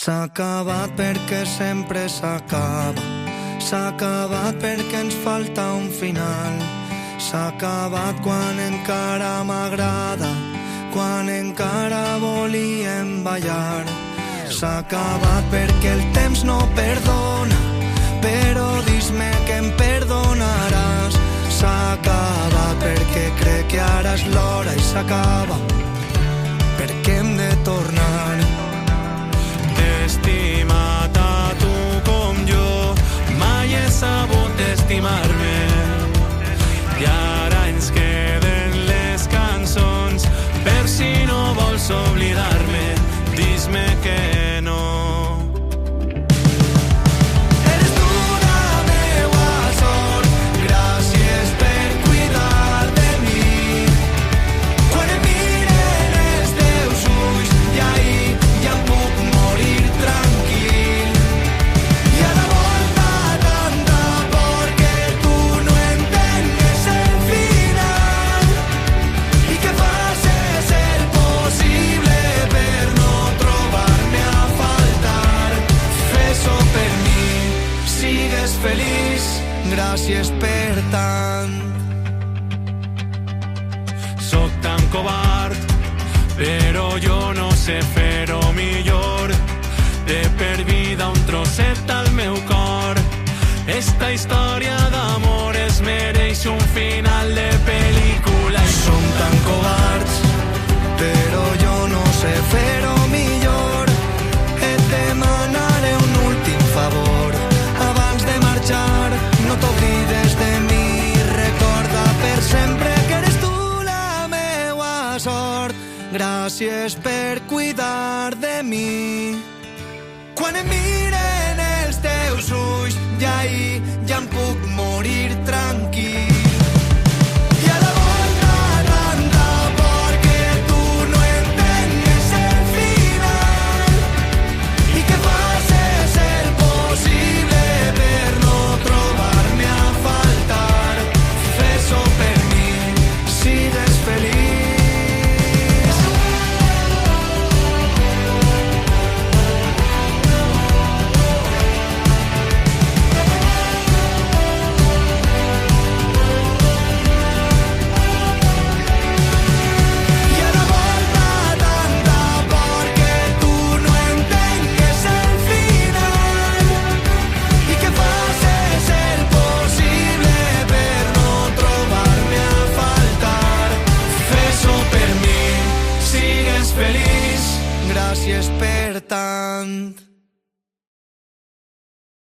S'ha acabat perquè sempre s'acaba. S'ha acabat perquè ens falta un final. S'ha acabat quan encara m'agrada, quan encara volíem ballar. S'ha acabat perquè el temps no perdona, però dis-me que em perdonaràs. S'ha acabat perquè crec que ara és l'hora i s'acaba perquè hem de tornar. T'he estimat a tu com jo mai he sabut estimar-me, i ara ens queden les cançons per si no vols oblidar-me. Dis-me que no. Feliç, gràcies per tant. Soc tan covard, però jo no sé fer-ho millor. Té per vida un trosset al meu cor. Esta història d'amor es mereix un final de pel·lícula. Som tan covards, però jo no sé fer-ho millor. Et demanaré un últim favor. No t'oblides de mi, recorda per sempre que eres tu la meua sort. Gràcies per cuidar de mi. Quan em miren els teus ulls, ja em puc morir tranquil. Gràcies per tant.